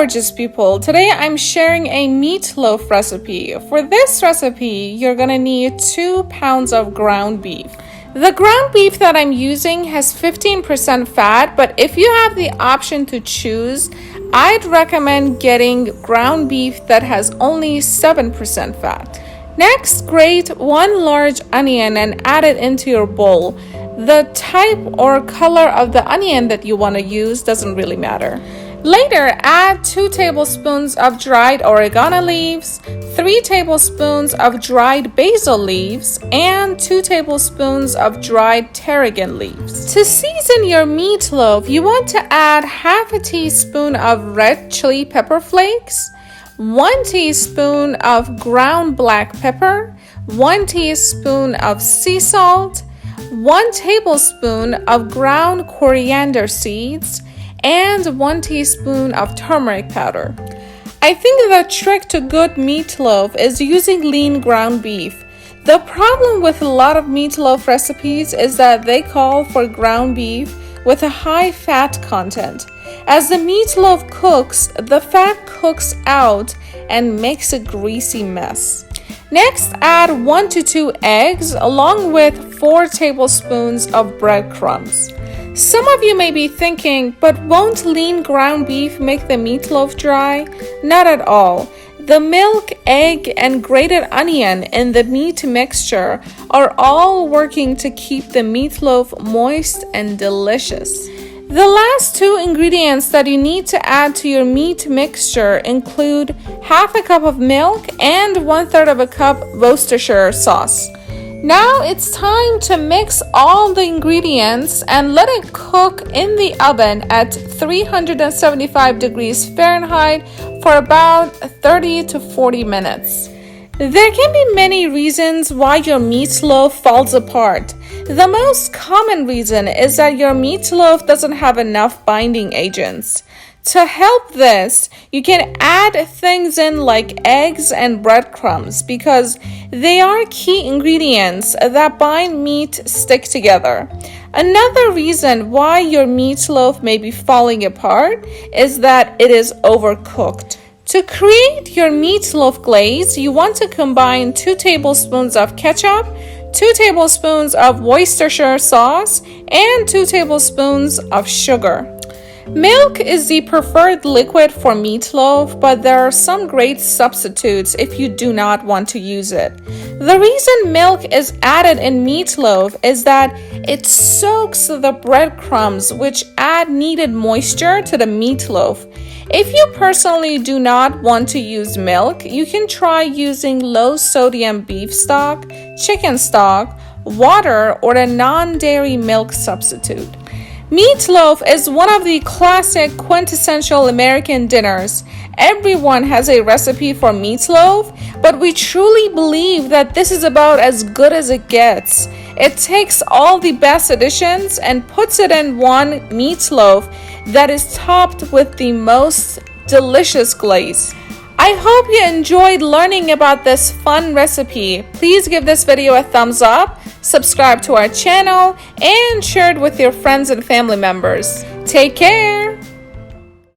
gorgeous people. Today I'm sharing a meatloaf recipe. For this recipe, you're gonna need 2 pounds of ground beef. The ground beef that I'm using has 15% fat, but if you have the option to choose, I'd recommend getting ground beef that has only 7% fat. Next, grate 1 large onion and add it into your bowl. The type or color of the onion that you want to use doesn't really matter. Later, add 2 tablespoons of dried oregano leaves, 3 tablespoons of dried basil leaves, and 2 tablespoons of dried tarragon leaves. To season your meatloaf, you want to add half a teaspoon of red chili pepper flakes, 1 teaspoon of ground black pepper, 1 teaspoon of sea salt, 1 tablespoon of ground coriander seeds, and 1 teaspoon of turmeric powder. I think the trick to good meatloaf is using lean ground beef. The problem with a lot of meatloaf recipes is that they call for ground beef with a high fat content. As the meatloaf cooks, the fat cooks out and makes a greasy mess. Next, add 1 to 2 eggs along with 4 tablespoons of breadcrumbs. Some of you may be thinking, but won't lean ground beef make the meatloaf dry? Not at all. The milk, egg, and grated onion in the meat mixture are all working to keep the meatloaf moist and delicious. The last 2 ingredients that you need to add to your meat mixture include half a cup of milk and 1/3 of a cup Worcestershire sauce. Now it's time to mix all the ingredients and let it cook in the oven at 375 degrees Fahrenheit for about 30 to 40 minutes. There can be many reasons why your meatloaf falls apart. The most common reason is that your meatloaf doesn't have enough binding agents. To help this, you can add things in like eggs and breadcrumbs because they are key ingredients that bind meat stick together. Another reason why your meatloaf may be falling apart is that it is overcooked. To create your meatloaf glaze, you want to combine 2 tablespoons of ketchup, 2 tablespoons of Worcestershire sauce, and 2 tablespoons of sugar. Milk is the preferred liquid for meatloaf, but there are some great substitutes if you do not want to use it. The reason milk is added in meatloaf is that it soaks the breadcrumbs, which add needed moisture to the meatloaf. If you personally do not want to use milk, you can try using low-sodium beef stock, chicken stock, water, or a non-dairy milk substitute. Meatloaf is one of the classic quintessential American dinners. Everyone has a recipe for meatloaf, but we truly believe that this is about as good as it gets. It takes all the best additions and puts it in one meatloaf that is topped with the most delicious glaze. I hope you enjoyed learning about this fun recipe. Please give this video a thumbs up, subscribe to our channel, and share it with your friends and family members. Take care!